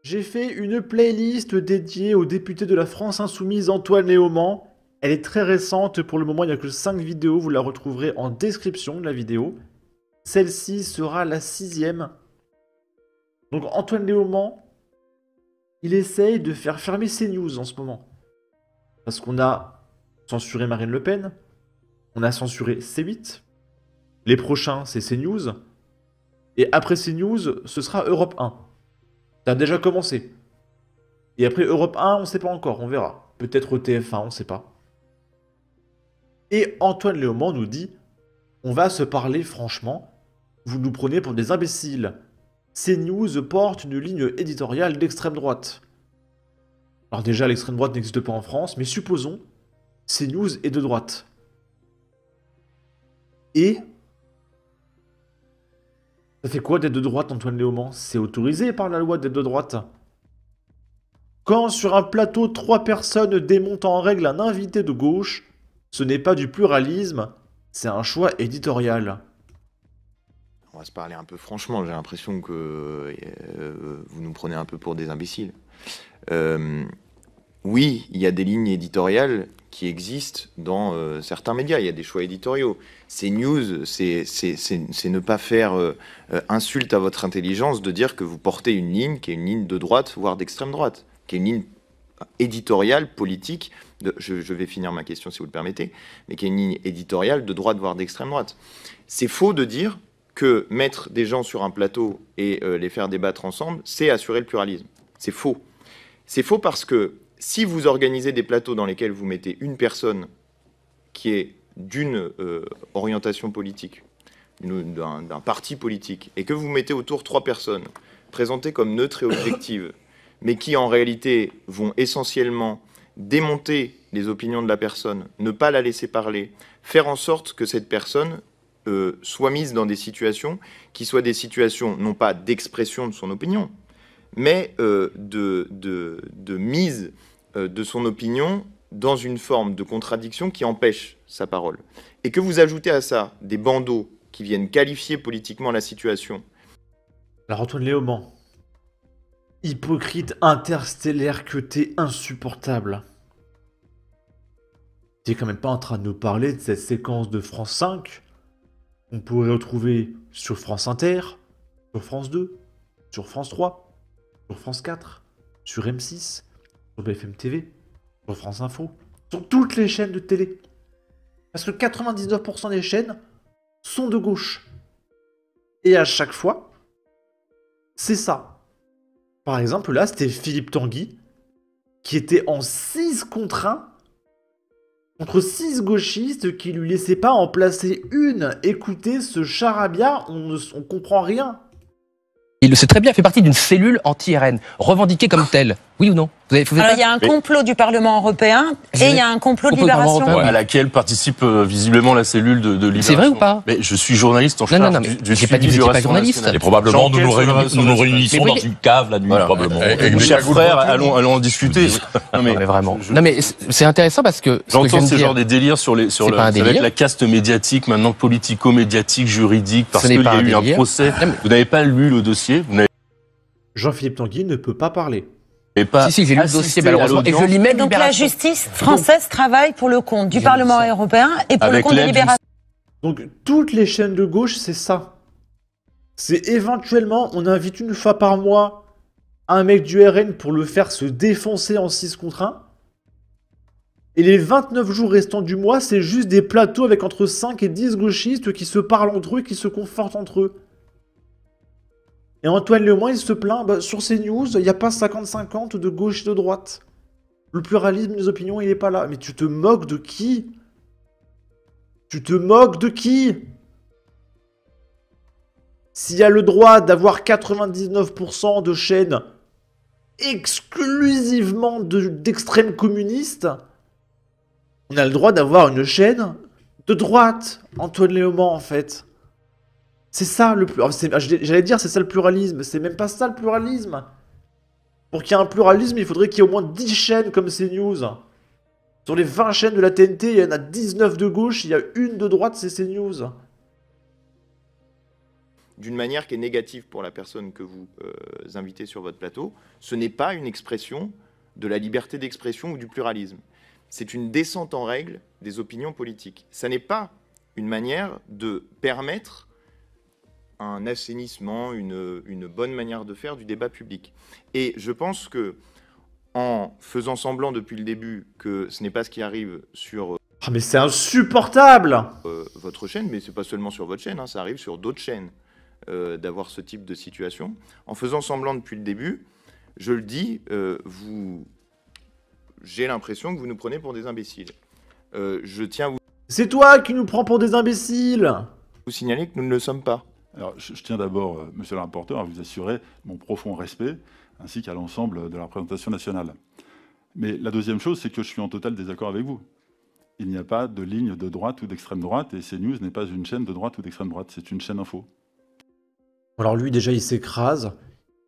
J'ai fait une playlist dédiée au député de la France Insoumise Antoine Léaumont. Elle est très récente, pour le moment il n'y a que 5 vidéos, vous la retrouverez en description de la vidéo. Celle-ci sera la 6e. Donc Antoine Léaumont, il essaye de faire fermer CNews en ce moment. Parce qu'on a censuré Marine Le Pen, on a censuré C8, les prochains c'est CNews, et après CNews, ce sera Europe 1. Ça a déjà commencé. Et après Europe 1, on ne sait pas encore, on verra. Peut-être TF1, on ne sait pas. Et Antoine Léaumont nous dit, on va se parler franchement, vous nous prenez pour des imbéciles. CNews porte une ligne éditoriale d'extrême droite. Alors déjà, l'extrême droite n'existe pas en France, mais supposons, CNews est de droite. Et ça fait quoi d'être de droite, Antoine Léaumont? C'est autorisé par la loi d'être de droite. Quand sur un plateau, 3 personnes démontent en règle un invité de gauche, ce n'est pas du pluralisme, c'est un choix éditorial. On va se parler un peu franchement, j'ai l'impression que vous nous prenez un peu pour des imbéciles. Oui, il y a des lignes éditoriales qui existent dans certains médias, il y a des choix éditoriaux. CNews, c'est ne pas faire insulte à votre intelligence de dire que vous portez une ligne qui est une ligne de droite, voire d'extrême droite, qui est une ligne éditoriale, politique, je vais finir ma question si vous le permettez, mais qui est une ligne éditoriale de droite, voire d'extrême droite. C'est faux de dire que mettre des gens sur un plateau et les faire débattre ensemble, c'est assurer le pluralisme. C'est faux. C'est faux parce que si vous organisez des plateaux dans lesquels vous mettez une personne qui est d'une orientation politique, d'un parti politique, et que vous mettez autour 3 personnes présentées comme neutres et objectives, mais qui en réalité vont essentiellement démonter les opinions de la personne, ne pas la laisser parler, faire en sorte que cette personne soit mise dans des situations qui soient des situations non pas d'expression de son opinion, mais de mise de son opinion dans une forme de contradiction qui empêche sa parole. Et que vous ajoutez à ça des bandeaux qui viennent qualifier politiquement la situation. Alors Antoine Léaumont, hypocrite interstellaire que t'es insupportable. T'es quand même pas en train de nous parler de cette séquence de France 5 qu'on pourrait retrouver sur France Inter, sur France 2, sur France 3, sur France 4, sur M6, sur BFM TV, sur France Info, sur toutes les chaînes de télé. Parce que 99% des chaînes sont de gauche. Et à chaque fois, c'est ça. Par exemple, là, c'était Philippe Tanguy, qui était en 6 contre 1, contre 6 gauchistes qui lui laissaient pas en placer une. Écoutez, ce charabia, on comprend rien. Il le sait très bien, il fait partie d'une cellule anti-RN, revendiquée comme telle. Oui ou non? Alors, il y a un complot du Parlement européen et il y a un complot de Libération. À laquelle participe visiblement la cellule de Libération. C'est vrai ou pas? Mais je suis journaliste en charge non, du j'ai pas dit que vous n'étiez pas journaliste. Et probablement nous nous réunissons dans une cave la nuit, probablement. Mon cher frère, allons en discuter. Non mais vraiment. Non mais c'est intéressant parce que j'entends ce genre des délires avec la caste médiatique, maintenant politico-médiatique, juridique, parce qu'il y a eu un procès. Vous n'avez pas lu le dossier. Jean-Philippe Tanguy ne peut pas parler. Et pas si, j'ai lu le dossier malheureusement et je l'y mets. Donc la justice française travaille pour le compte du Parlement européen et pour le compte de Libération. Donc toutes les chaînes de gauche, c'est ça. C'est éventuellement, on invite une fois par mois un mec du RN pour le faire se défoncer en 6 contre 1. Et les 29 jours restants du mois, c'est juste des plateaux avec entre 5 et 10 gauchistes qui se parlent entre eux, qui se confortent entre eux. Et Antoine Léaumont, il se plaint, sur CNews, il n'y a pas 50-50 de gauche et de droite. Le pluralisme des opinions, il n'est pas là. Mais tu te moques de qui? Tu te moques de qui? S'il y a le droit d'avoir 99% de chaînes exclusivement d'extrêmes communistes, on a le droit d'avoir une chaîne de droite, Antoine Léaumont, en fait. C'est ça le pluralisme. J'allais dire c'est ça le pluralisme. C'est même pas ça le pluralisme. Pour qu'il y ait un pluralisme, il faudrait qu'il y ait au moins 10 chaînes comme CNews. Sur les 20 chaînes de la TNT, il y en a 19 de gauche, il y a une de droite, c'est CNews. d'une manière qui est négative pour la personne que vous invitez sur votre plateau, ce n'est pas une expression de la liberté d'expression ou du pluralisme. C'est une descente en règle des opinions politiques. Ça n'est pas une manière de permettre un assainissement, une bonne manière de faire du débat public. Et je pense que en faisant semblant depuis le début que ce n'est pas ce qui arrive sur Ah mais c'est insupportable votre chaîne, mais c'est pas seulement sur votre chaîne, hein, ça arrive sur d'autres chaînes d'avoir ce type de situation. En faisant semblant depuis le début, je le dis, j'ai l'impression que vous nous prenez pour des imbéciles. Je tiens à vous... C'est toi qui nous prends pour des imbéciles! Vous signaler que nous ne le sommes pas. Alors, je tiens d'abord, monsieur le rapporteur, à vous assurer mon profond respect, ainsi qu'à l'ensemble de la représentation nationale. Mais la deuxième chose, c'est que je suis en total désaccord avec vous. Il n'y a pas de ligne de droite ou d'extrême droite, et CNews n'est pas une chaîne de droite ou d'extrême droite, c'est une chaîne info. Alors lui, déjà, il s'écrase.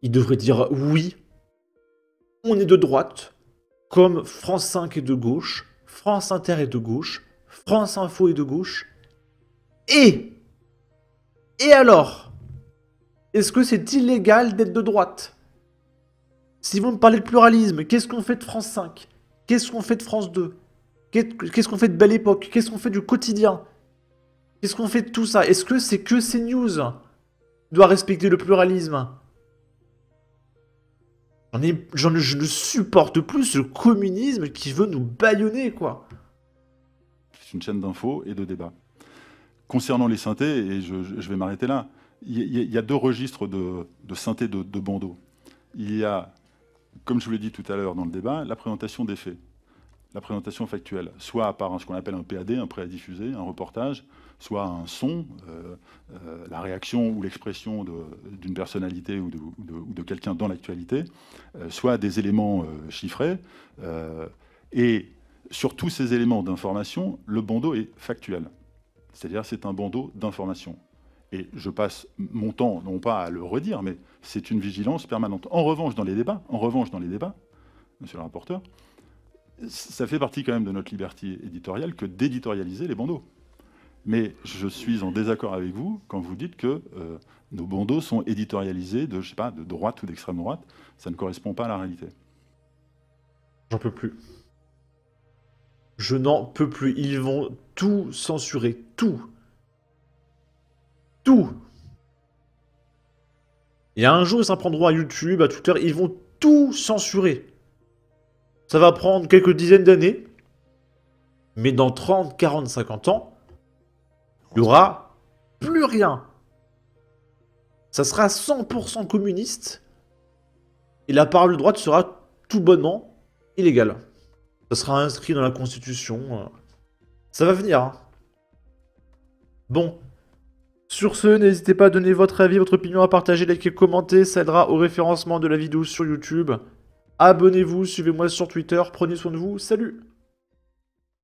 Il devrait dire oui, on est de droite, comme France 5 est de gauche, France Inter est de gauche, France Info est de gauche. Et alors, est-ce que c'est illégal d'être de droite? Si vous me parlez de pluralisme, qu'est-ce qu'on fait de France 5? Qu'est-ce qu'on fait de France 2? Qu'est-ce qu'on fait de Belle Époque? Qu'est-ce qu'on fait du quotidien? Qu'est-ce qu'on fait de tout ça? Est-ce que c'est que CNews doit respecter le pluralisme? Je ne supporte plus ce communisme qui veut nous bâillonner, quoi. C'est une chaîne d'infos et de débat. Concernant les synthés, et je vais m'arrêter là, il y a deux registres de synthés de bandeaux. Il y a, comme je vous l'ai dit tout à l'heure dans le débat, la présentation des faits, la présentation factuelle, soit par ce qu'on appelle un PAD, un prêt à diffuser, un reportage, soit un son, la réaction ou l'expression d'une personnalité ou de quelqu'un dans l'actualité, soit des éléments chiffrés. Et sur tous ces éléments d'information, le bandeau est factuel. C'est-à-dire c'est un bandeau d'information. Et je passe mon temps, non pas à le redire, mais c'est une vigilance permanente. En revanche, dans les débats, monsieur le rapporteur, ça fait partie quand même de notre liberté éditoriale que d'éditorialiser les bandeaux. Mais je suis en désaccord avec vous quand vous dites que nos bandeaux sont éditorialisés de, je sais pas, de droite ou d'extrême droite. Ça ne correspond pas à la réalité. J'en peux plus. Je n'en peux plus. Ils vont tout censurer. Tout. Tout. Il y a un jour, ils s'en prendront à YouTube, à Twitter. Ils vont tout censurer. Ça va prendre quelques dizaines d'années. Mais dans 30, 40, 50 ans, il n'y aura plus rien. Ça sera 100% communiste. Et la parole de droite sera tout bonnement illégale. Ça sera inscrit dans la Constitution. Ça va venir. Hein. Bon. Sur ce, n'hésitez pas à donner votre avis, votre opinion, à partager, liker, commenter. Ça aidera au référencement de la vidéo sur YouTube. Abonnez-vous, suivez-moi sur Twitter. Prenez soin de vous. Salut!